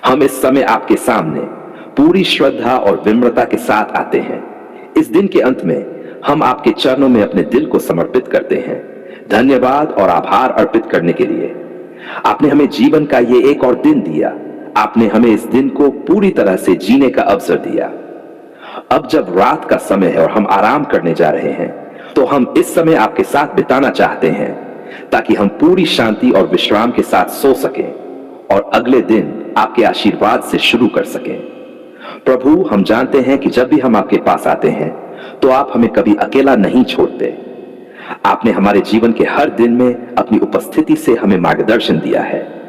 हम इस समय आपके सामने पूरी श्रद्धा और विनम्रता के साथ आते हैं। इस दिन के अंत में हम आपके चरणों में अपने दिल को समर्पित करते हैं, धन्यवाद और आभार अर्पित करने के लिए। आपने हमें जीवन का ये एक और दिन दिया। आपने हमें इस दिन को पूरी तरह से जीने का अवसर दिया। अब जब रात का समय है और हम आराम करने जा रहे हैं, तो हम इस समय आपके साथ बिताना चाहते हैं, ताकि हम पूरी शांति और विश्राम के साथ सो सकें और अगले दिन आपके आशीर्वाद से शुरू कर सकें। प्रभु, हम जानते हैं कि जब भी हम आपके पास आते हैं, तो आप हमें कभी अकेला नहीं छोड़ते। आपने हमारे जीवन के हर दिन में अपनी उपस्थिति से हमें मार्गदर्शन दिया है।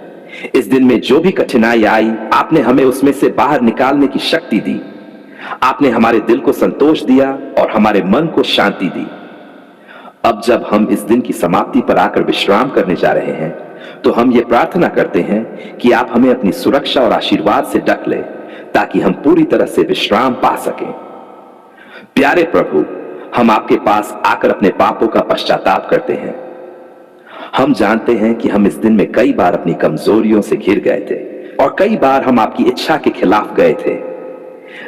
इस दिन में जो भी कठिनाई आई, आपने हमें उसमें से बाहर निकालने की शक्ति दी। आपने हमारे दिल को संतोष दिया और हमारे मन को शांति दी। अब जब हम इस दिन की समाप्ति पर आकर विश्राम करने जा रहे हैं, तो हम ये प्रार्थना करते हैं कि आप हमें अपनी सुरक्षा और आशीर्वाद से ढक ले, ताकि हम पूरी तरह से विश्राम पा सकें। प्यारे प्रभु, हम आपके पास आकर अपने पापों का पश्चाताप करते हैं। हम जानते हैं कि हम इस दिन में कई बार अपनी कमजोरियों से घिर गए थे और कई बार हम आपकी इच्छा के खिलाफ गए थे।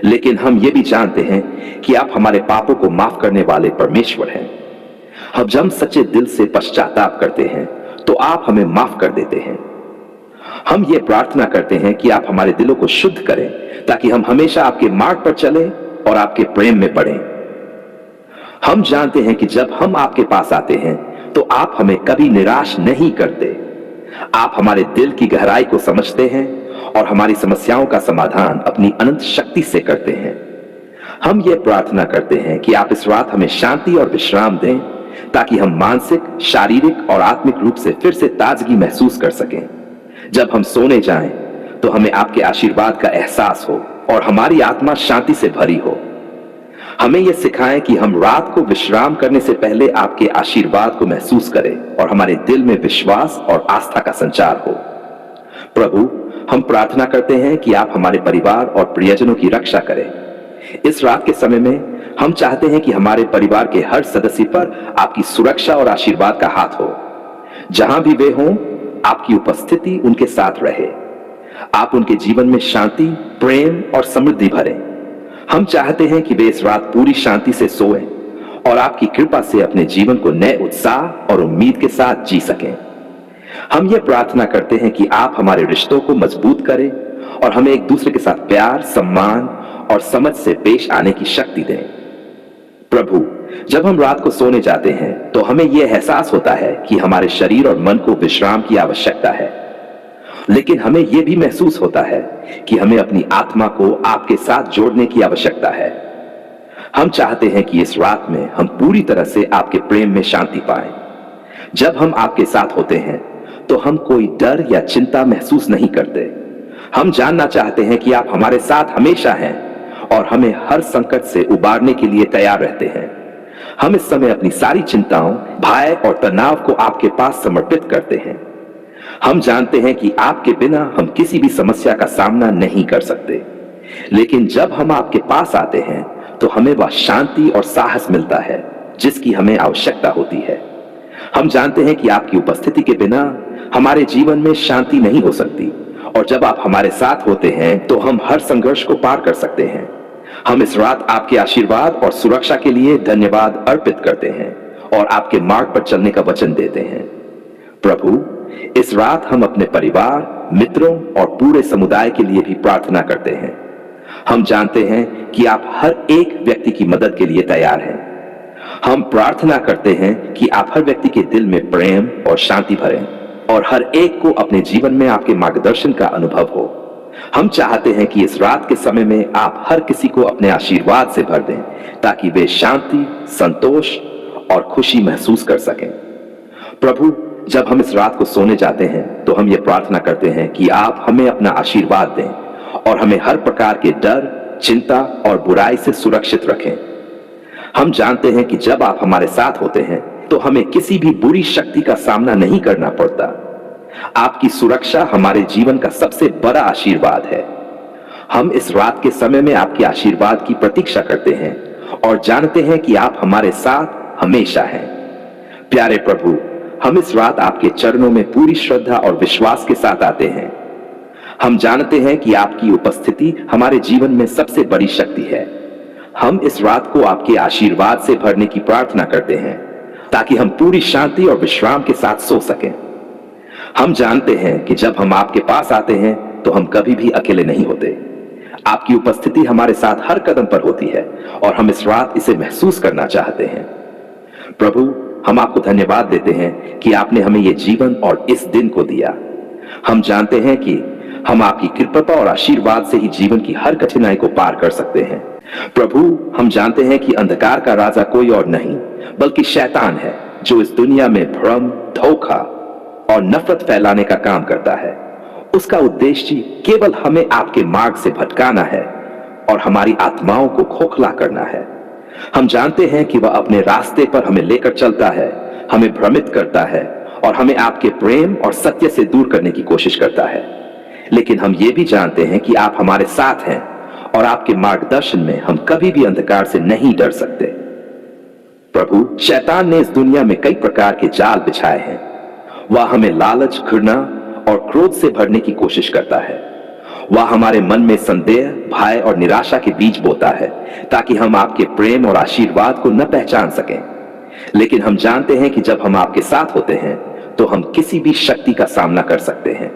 लेकिन हम ये भी जानते हैं कि आप हमारे पापों को माफ करने वाले परमेश्वर हैं। अब जब हम सच्चे दिल से पश्चाताप करते हैं, तो आप हमें माफ कर देते हैं। हम ये प्रार्थना करते हैं कि आप हमारे दिलों को शुद्ध करें, ताकि हम हमेशा आपके मार्ग पर चलें और आपके प्रेम में बढ़ें। हम जानते हैं कि जब हम आपके पास आते हैं, तो आप हमें कभी निराश नहीं करते। आप हमारे दिल की गहराई को समझते हैं और हमारी समस्याओं का समाधान अपनी अनंत शक्ति से करते हैं। हम ये प्रार्थना करते हैं कि आप इस रात हमें शांति और विश्राम दें, ताकि हम मानसिक, शारीरिक और आत्मिक रूप से फिर से ताजगी महसूस कर सकें। जब हम सोने जाएं, तो हमें आपके आशीर्वाद का एहसास हो और हमारी आत्मा शांति से भरी हो। हमें यह सिखाएं कि हम रात को विश्राम करने से पहले आपके आशीर्वाद को महसूस करें और हमारे दिल में विश्वास और आस्था का संचार हो। प्रभु, हम प्रार्थना करते हैं कि आप हमारे परिवार और प्रियजनों की रक्षा करें। इस रात के समय में हम चाहते हैं कि हमारे परिवार के हर सदस्य पर आपकी सुरक्षा और आशीर्वाद का हाथ हो। जहां भी वे हों, आपकी उपस्थिति उनके साथ रहे। आप उनके जीवन में शांति, प्रेम और समृद्धि भरें। हम चाहते हैं कि वे इस रात पूरी शांति से सोएं और आपकी कृपा से अपने जीवन को नए उत्साह और उम्मीद के साथ जी सकें। हम ये प्रार्थना करते हैं कि आप हमारे रिश्तों को मजबूत करें और हमें एक दूसरे के साथ प्यार, सम्मान और समझ से पेश आने की शक्ति दें। प्रभु, जब हम रात को सोने जाते हैं, तो हमें यह एहसास होता है कि हमारे शरीर और मन को विश्राम की आवश्यकता है। लेकिन हमें यह भी महसूस होता है कि हमें अपनी आत्मा को आपके साथ जोड़ने की आवश्यकता है। हम चाहते हैं कि इस रात में हम पूरी तरह से आपके प्रेम में शांति पाएं। जब हम आपके साथ होते हैं, तो हम कोई डर या चिंता महसूस नहीं करते। हम जानना चाहते हैं कि आप हमारे साथ हमेशा हैं और हमें हर संकट से उबारने के लिए तैयार रहते हैं। हम इस समय अपनी सारी चिंताओं, भय और तनाव को आपके पास समर्पित करते हैं। हम जानते हैं कि आपके बिना हम किसी भी समस्या का सामना नहीं कर सकते। लेकिन जब हम आपके पास आते हैं, तो हमें वह शांति और साहस मिलता है जिसकी हमें आवश्यकता होती है। हम जानते हैं कि आपकी उपस्थिति के बिना हमारे जीवन में शांति नहीं हो सकती, और जब आप हमारे साथ होते हैं, तो हम हर संघर्ष को पार कर सकते हैं। हम इस रात आपके आशीर्वाद और सुरक्षा के लिए धन्यवाद अर्पित करते हैं और आपके मार्ग पर चलने का वचन देते हैं। प्रभु, इस रात हम अपने परिवार, मित्रों और पूरे समुदाय के लिए भी प्रार्थना करते हैं। हम जानते हैं कि आप हर एक व्यक्ति की मदद के लिए तैयार हैं। हम प्रार्थना करते हैं कि आप हर व्यक्ति के दिल में प्रेम और शांति भरें और हर एक को अपने जीवन में आपके मार्गदर्शन का अनुभव हो। हम चाहते हैं कि इस रात के समय में आप हर किसी को अपने आशीर्वाद से भर दें, ताकि वे शांति, संतोष और खुशी महसूस कर सकें। प्रभु, जब हम इस रात को सोने जाते हैं, तो हम ये प्रार्थना करते हैं कि आप हमें अपना आशीर्वाद दें और हमें हर प्रकार के डर, चिंता और बुराई से सुरक्षित रखें। हम जानते हैं कि जब आप हमारे साथ होते हैं, तो हमें किसी भी बुरी शक्ति का सामना नहीं करना पड़ता। आपकी सुरक्षा हमारे जीवन का सबसे बड़ा आशीर्वाद है। हम इस रात के समय में आपके आशीर्वाद की प्रतीक्षा करते हैं और जानते हैं कि आप हमारे साथ हमेशा हैं। प्यारे प्रभु, हम इस रात आपके चरणों में पूरी श्रद्धा और विश्वास के साथ आते हैं। हम जानते हैं कि आपकी उपस्थिति हमारे जीवन में सबसे बड़ी शक्ति है। हम इस रात को आपके आशीर्वाद से भरने की प्रार्थना करते हैं ताकि हम पूरी शांति और विश्राम के साथ सो सकें। हम जानते हैं कि जब हम आपके पास आते हैं तो हम कभी भी अकेले नहीं होते। आपकी उपस्थिति हमारे साथ हर कदम पर होती है और हम इस रात इसे महसूस करना चाहते हैं। प्रभु, हम आपको धन्यवाद देते हैं कि आपने हमें यह जीवन और इस दिन को दिया। हम जानते हैं कि हम आपकी कृपा और आशीर्वाद से ही जीवन की हर कठिनाई को पार कर सकते हैं। प्रभु, हम जानते हैं कि अंधकार का राजा कोई और नहीं बल्कि शैतान है, जो इस दुनिया में भ्रम, धोखा और नफरत फैलाने का काम करता है। उसका उद्देश्य केवल हमें आपके मार्ग से भटकाना है और हमारी आत्माओं को खोखला करना है। हम जानते हैं कि वह अपने रास्ते पर हमें लेकर चलता है, हमें भ्रमित करता है और हमें आपके प्रेम और सत्य से दूर करने की कोशिश करता है। लेकिन हम ये भी जानते हैं कि आप हमारे साथ हैं और आपके मार्गदर्शन में हम कभी भी अंधकार से नहीं डर सकते। प्रभु, शैतान ने इस दुनिया में कई प्रकार के जाल बिछाए हैं। वह हमें लालच, घृणा और क्रोध से भरने की कोशिश करता है। वह हमारे मन में संदेह, भय और निराशा के बीज बोता है ताकि हम आपके प्रेम और आशीर्वाद को न पहचान सकें। लेकिन हम जानते हैं कि जब हम आपके साथ होते हैं तो हम किसी भी शक्ति का सामना कर सकते हैं।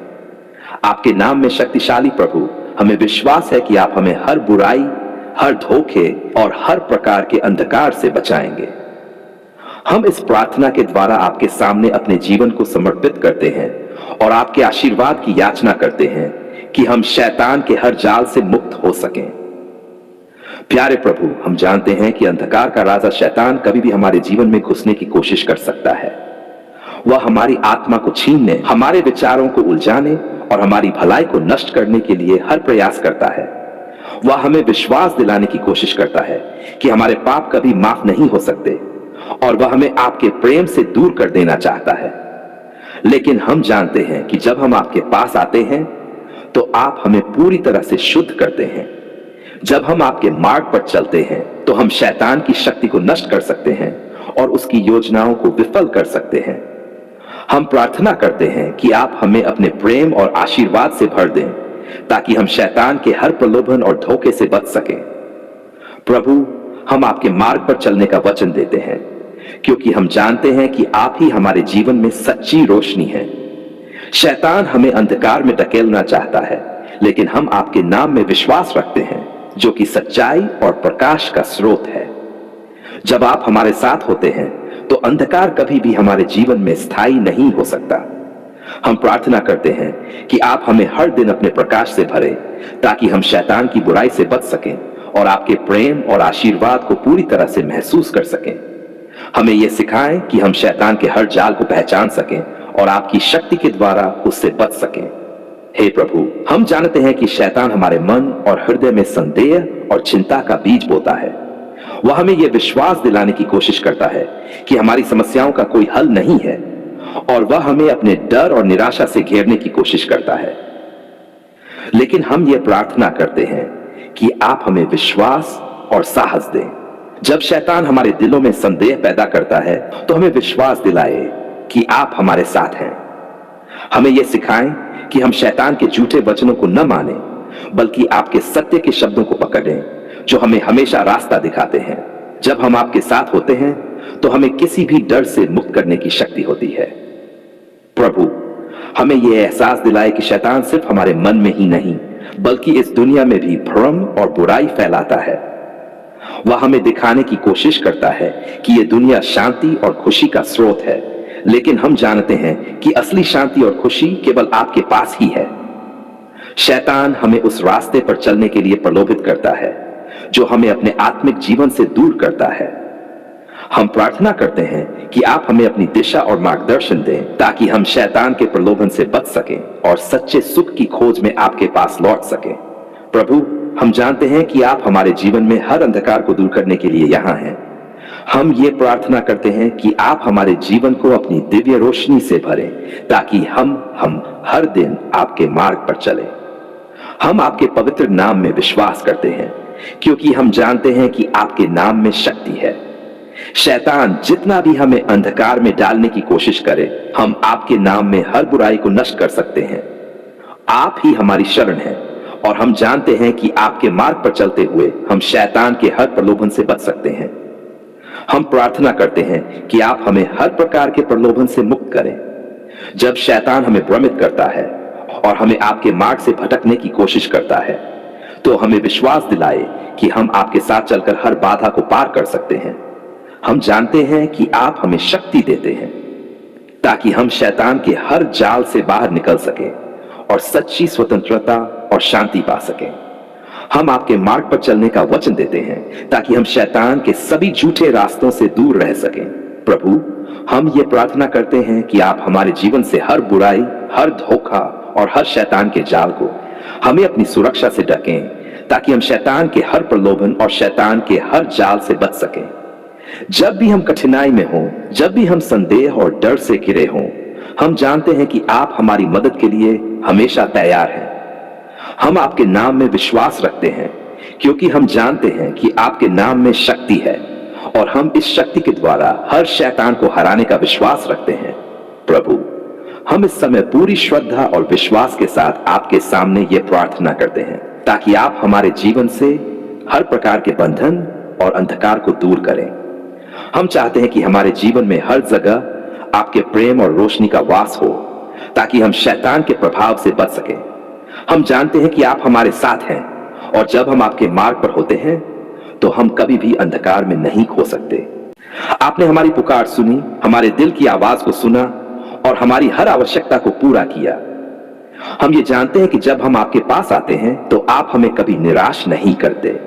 आपके नाम में शक्तिशाली प्रभु, हमें विश्वास है कि आप हमें हर बुराई, हर धोखे और हर प्रकार के अंधकार से बचाएंगे। हम इस प्रार्थना के द्वारा आपके सामने अपने जीवन को समर्पित करते हैं और आपके आशीर्वाद की याचना करते हैं कि हम शैतान के हर जाल से मुक्त हो सकें। प्यारे प्रभु, हम जानते हैं कि अंधकार का राजा शैतान कभी भी हमारे जीवन में घुसने की कोशिश कर सकता है। वह हमारी आत्मा को छीनने, हमारे विचारों को उलझाने और हमारी भलाई को नष्ट करने के लिए हर प्रयास करता है। वह हमें विश्वास दिलाने की कोशिश करता है कि हमारे पाप कभी माफ नहीं हो सकते और वह हमें आपके प्रेम से दूर कर देना चाहता है। लेकिन हम जानते हैं कि जब हम आपके पास आते हैं तो आप हमें पूरी तरह से शुद्ध करते हैं। जब हम आपके मार्ग पर चलते हैं तो हम शैतान की शक्ति को नष्ट कर सकते हैं और उसकी योजनाओं को विफल कर सकते हैं। हम प्रार्थना करते हैं कि आप हमें अपने प्रेम और आशीर्वाद से भर दें ताकि हम शैतान के हर प्रलोभन और धोखे से बच सकें। प्रभु, हम आपके मार्ग पर चलने का वचन देते हैं क्योंकि हम जानते हैं कि आप ही हमारे जीवन में सच्ची रोशनी है। शैतान हमें अंधकार में धकेलना चाहता है, लेकिन हम आपके नाम में विश्वास रखते हैं जो कि सच्चाई और प्रकाश का स्रोत है। जब आप हमारे साथ होते हैं तो अंधकार कभी भी हमारे जीवन में स्थायी नहीं हो सकता। हम प्रार्थना करते हैं कि आप हमें हर दिन अपने प्रकाश से भरें ताकि हम शैतान की बुराई से बच सकें और आपके प्रेम और आशीर्वाद को पूरी तरह से महसूस कर सकें। हमें यह सिखाएं कि हम शैतान के हर जाल को पहचान सकें और आपकी शक्ति के द्वारा उससे बच सकें। हे प्रभु, हम जानते हैं कि शैतान हमारे मन और हृदय में संदेह और चिंता का बीज बोता है। वह हमें यह विश्वास दिलाने की कोशिश करता है कि हमारी समस्याओं का कोई हल नहीं है और वह हमें अपने डर और निराशा से घेरने की कोशिश करता है। लेकिन हम यह प्रार्थना करते हैं कि आप हमें विश्वास और साहस दें। जब शैतान हमारे दिलों में संदेह पैदा करता है तो हमें विश्वास दिलाए कि आप हमारे साथ हैं। हमें यह सिखाएं कि हम शैतान के झूठे वचनों को न माने बल्कि आपके सत्य के शब्दों को पकड़ें जो हमें हमेशा रास्ता दिखाते हैं। जब हम आपके साथ होते हैं तो हमें किसी भी डर से मुक्त करने की शक्ति होती है। प्रभु, हमें यह एहसास दिलाए कि शैतान सिर्फ हमारे मन में ही नहीं बल्कि इस दुनिया में भी भ्रम और बुराई फैलाता है। वह हमें दिखाने की कोशिश करता है कि यह दुनिया शांति और खुशी का स्रोत है, लेकिन हम जानते हैं कि असली शांति और खुशी केवल आपके पास ही है। शैतान हमें उस रास्ते पर चलने के लिए प्रलोभित करता है जो हमें अपने आत्मिक जीवन से दूर करता है। हम प्रार्थना करते हैं कि आप हमें अपनी दिशा और मार्गदर्शन दें ताकि हम शैतान के प्रलोभन से बच सकें और सच्चे सुख की खोज में आपके पास लौट सकें। प्रभु, हम जानते हैं कि आप हमारे जीवन में हर अंधकार को दूर करने के लिए यहाँ हैं। हम ये प्रार्थना करते हैं कि आप हमारे जीवन को अपनी दिव्य रोशनी से भरें ताकि हम हर दिन आपके मार्ग पर चलें। हम आपके पवित्र नाम में विश्वास करते हैं क्योंकि हम जानते हैं कि आपके नाम में शक्ति है। शैतान जितना भी हमें अंधकार में डालने की कोशिश करे, हम आपके नाम में हर बुराई को नष्ट कर सकते हैं। आप ही हमारी शरण है और हम जानते हैं कि आपके मार्ग पर चलते हुए हम शैतान के हर प्रलोभन से बच सकते हैं। हम प्रार्थना करते हैं कि आप हमें हर प्रकार के प्रलोभन से मुक्त करें। जब शैतान हमें भ्रमित करता है और हमें आपके मार्ग से भटकने की कोशिश करता है, तो हमें विश्वास दिलाए कि हम आपके साथ चलकर हर बाधा को पार कर सकते हैं। हम जानते हैं कि आप हमें शक्ति देते हैं ताकि हम शैतान के हर जाल से बाहर निकल सकें और सच्ची स्वतंत्रता और शांति पा सकें। हम आपके मार्ग पर चलने का वचन देते हैं ताकि हम शैतान के सभी झूठे रास्तों से दूर रह सकें। प्रभु, हम ये प्रार्थना करते हैं कि आप हमारे जीवन से हर बुराई, हर धोखा और हर शैतान के जाल को हमें अपनी सुरक्षा से ढकें ताकि हम शैतान के हर प्रलोभन और शैतान के हर जाल से बच सकें। जब भी हम कठिनाई में हों, जब भी हम संदेह और डर से घिरे हों, हम जानते हैं कि आप हमारी मदद के लिए हमेशा तैयार हैं। हम आपके नाम में विश्वास रखते हैं क्योंकि हम जानते हैं कि आपके नाम में शक्ति है और हम इस शक्ति के द्वारा हर शैतान को हराने का विश्वास रखते हैं। प्रभु, हम इस समय पूरी श्रद्धा और विश्वास के साथ आपके सामने ये प्रार्थना करते हैं ताकि आप हमारे जीवन से हर प्रकार के बंधन और अंधकार को दूर करें। हम चाहते हैं कि हमारे जीवन में हर जगह आपके प्रेम और रोशनी का वास हो ताकि हम शैतान के प्रभाव से बच सकें। हम जानते हैं कि आप हमारे साथ हैं और जब हम आपके मार्ग पर होते हैं तो हम कभी भी अंधकार में नहीं खो सकते। आपने हमारी पुकार सुनी, हमारे दिल की आवाज को सुना और हमारी हर आवश्यकता को पूरा किया। हम ये जानते हैं कि जब हम आपके पास आते हैं तो आप हमें कभी निराश नहीं करते।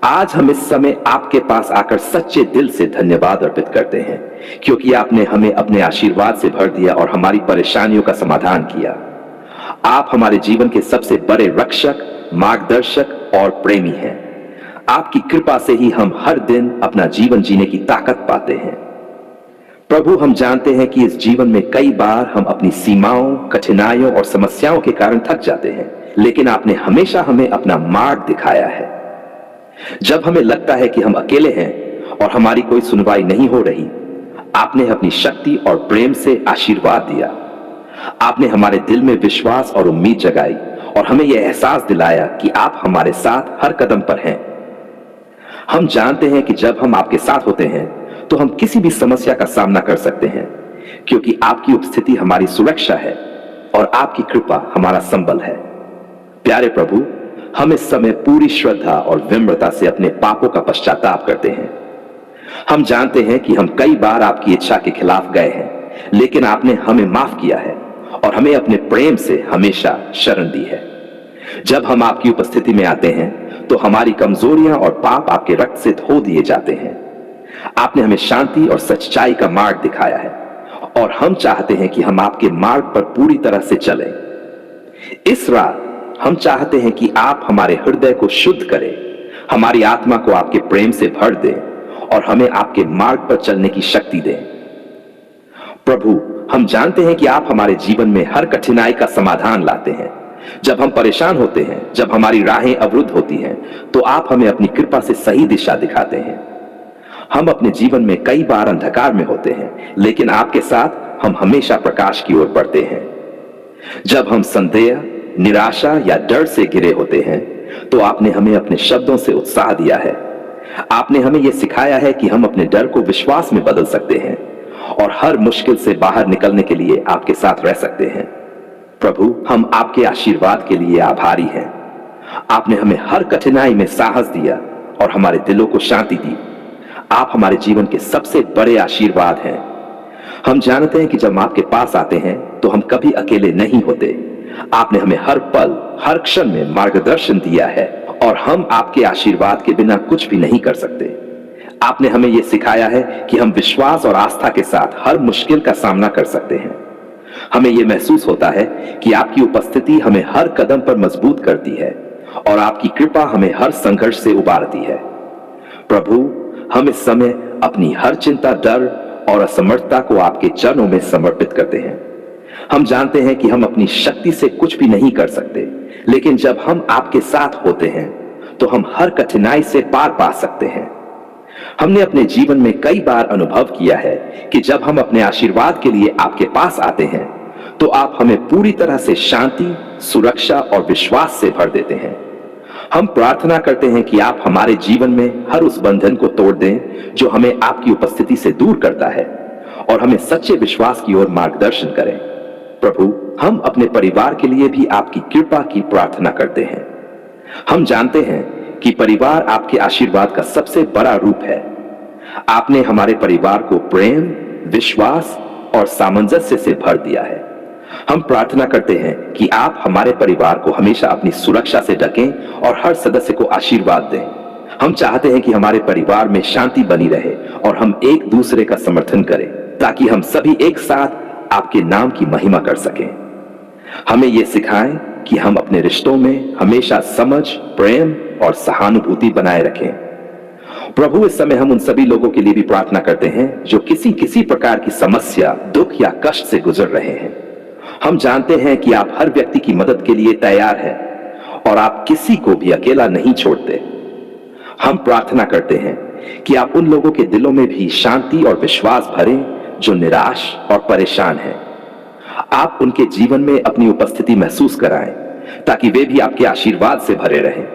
आज हम इस समय आपके पास आकर सच्चे दिल से धन्यवाद अर्पित करते हैं क्योंकि आपने हमें अपने आशीर्वाद से भर दिया और हमारी परेशानियों का समाधान किया। आप हमारे जीवन के सबसे बड़े रक्षक, मार्गदर्शक और प्रेमी हैं। आपकी कृपा से ही हम हर दिन अपना जीवन जीने की ताकत पाते हैं। प्रभु, हम जानते हैं कि इस जीवन में कई बार हम अपनी सीमाओं, कठिनाइयों और समस्याओं के कारण थक जाते हैं, लेकिन आपने हमेशा हमें अपना मार्ग दिखाया है। जब हमें लगता है कि हम अकेले हैं और हमारी कोई सुनवाई नहीं हो रही, आपने अपनी शक्ति और प्रेम से आशीर्वाद दिया। आपने हमारे दिल में विश्वास और उम्मीद जगाई और हमें यह एहसास दिलाया कि आप हमारे साथ हर कदम पर हैं। हम जानते हैं कि जब हम आपके साथ होते हैं तो हम किसी भी समस्या का सामना कर सकते हैं क्योंकि आपकी उपस्थिति हमारी सुरक्षा है और आपकी कृपा हमारा संबल है। प्यारे प्रभु, हम इस समय पूरी श्रद्धा और विनम्रता से अपने पापों का पश्चाताप करते हैं। हम जानते हैं कि हम कई बार आपकी इच्छा के खिलाफ गए हैं, लेकिन आपने हमें माफ किया है और हमें अपने प्रेम से हमेशा शरण दी है। जब हम आपकी उपस्थिति में आते हैं तो हमारी कमजोरियां और पाप आपके रक्त से धो दिए जाते हैं। आपने हमें शांति और सच्चाई का मार्ग दिखाया है और हम चाहते हैं कि हम आपके मार्ग पर पूरी तरह से चलें। इस रात हम चाहते हैं कि आप हमारे हृदय को शुद्ध करें, हमारी आत्मा को आपके प्रेम से भर दें और हमें आपके मार्ग पर चलने की शक्ति दें। प्रभु, हम जानते हैं कि आप हमारे जीवन में हर कठिनाई का समाधान लाते हैं। जब हम परेशान होते हैं, जब हमारी राहें अवरुद्ध होती हैं, तो आप हमें अपनी कृपा से सही दिशा दिखाते हैं। हम अपने जीवन में कई बार अंधकार में होते हैं, लेकिन आपके साथ हम हमेशा प्रकाश की ओर बढ़ते हैं। जब हम संदेह, निराशा या डर से घिरे होते हैं, तो आपने हमें अपने शब्दों से उत्साह दिया है। आपने हमें यह सिखाया है कि हम अपने डर को विश्वास में बदल सकते हैं और हर मुश्किल से बाहर निकलने के लिए आपके साथ रह सकते हैं। प्रभु, हम आपके आशीर्वाद के लिए आभारी हैं। आपने हमें हर कठिनाई में साहस दिया और हमारे दिलों को शांति दी। आप हमारे जीवन के सबसे बड़े आशीर्वाद हैं। हम जानते हैं कि जब हम आपके पास आते हैं तो हम कभी अकेले नहीं होते। आपने हमें हर पल, हर क्षण में मार्गदर्शन दिया है और हम आपके आशीर्वाद के बिना कुछ भी नहीं कर सकते। आपने हमें यह सिखाया है कि हम विश्वास और आस्था के साथ हर मुश्किल का सामना कर सकते हैं। हमें यह महसूस होता है कि आपकी उपस्थिति हमें हर कदम पर मजबूत करती है और आपकी कृपा हमें हर संघर्ष से उबारती है। प्रभु, हम इस समय अपनी हर चिंता, डर और असमर्थता को आपके चरणों में समर्पित करते हैं। हम जानते हैं कि हम अपनी शक्ति से कुछ भी नहीं कर सकते, लेकिन जब हम आपके साथ होते हैं तो हम हर कठिनाई से पार पा सकते हैं। हमने अपने जीवन में कई बार अनुभव किया है कि जब हम अपने आशीर्वाद के लिए आपके पास आते हैं तो आप हमें पूरी तरह से शांति, सुरक्षा और विश्वास से भर देते हैं। हम प्रार्थना करते हैं कि आप हमारे जीवन में हर उस बंधन को तोड़ दें जो हमें आपकी उपस्थिति से दूर करता है, और हमें सच्चे विश्वास की ओर मार्गदर्शन करें। प्रभु, हम अपने परिवार के लिए भी आपकी कृपा की प्रार्थना करते हैं। हम जानते हैं कि परिवार आपके आशीर्वाद का सबसे बड़ा रूप है। आपने हमारे परिवार को प्रेम, विश्वास और सामंजस्य से भर दिया है। हम प्रार्थना करते हैं कि आप हमारे परिवार को हमेशा अपनी सुरक्षा से ढकें और हर सदस्य को आशीर्वाद दें। हम चाहते हैं कि हमारे परिवार में शांति बनी रहे और हम एक दूसरे का समर्थन करें, ताकि हम सभी एक साथ आपके नाम की महिमा कर सकें। हमें यह सिखाएं कि हम अपने रिश्तों में हमेशा समझ, प्रेम और सहानुभूति बनाए रखें। प्रभु, इस समय हम उन सभी लोगों के लिए भी प्रार्थना करते हैं जो किसी प्रकार की समस्या, दुख या कष्ट से गुजर रहे हैं। हम जानते हैं कि आप हर व्यक्ति की मदद के लिए तैयार हैं और आप किसी को भी अकेला नहीं छोड़ते। हम प्रार्थना करते हैं कि आप उन लोगों के दिलों में भी शांति और विश्वास भरें जो निराश और परेशान हैं। आप उनके जीवन में अपनी उपस्थिति महसूस कराएं, ताकि वे भी आपके आशीर्वाद से भरे रहें।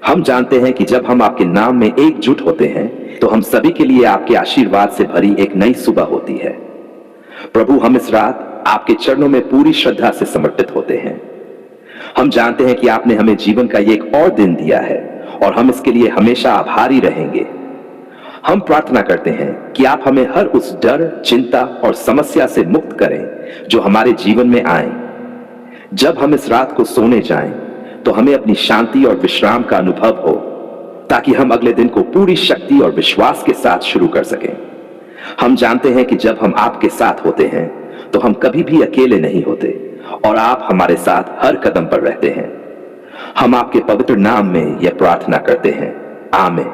हम जानते हैं कि जब हम आपके नाम में एकजुट होते हैं तो हम सभी के लिए आपके आशीर्वाद से भरी एक नई सुबह होती है। प्रभु, हम इस रात आपके चरणों में पूरी श्रद्धा से समर्पित होते हैं। हम जानते हैं कि आपने हमें जीवन का ये एक और दिन दिया है और हम इसके लिए हमेशा आभारी रहेंगे। हम प्रार्थना करते हैं कि आप हमें हर उस डर, चिंता और समस्या से मुक्त करें जो हमारे जीवन में आए। जब हम इस रात को सोने जाएं, तो हमें अपनी शांति और विश्राम का अनुभव हो, ताकि हम अगले दिन को पूरी शक्ति और विश्वास के साथ शुरू कर सकें। हम जानते हैं कि जब हम आपके साथ होते हैं तो हम कभी भी अकेले नहीं होते और आप हमारे साथ हर कदम पर रहते हैं। हम आपके पवित्र नाम में यह प्रार्थना करते हैं, आमीन।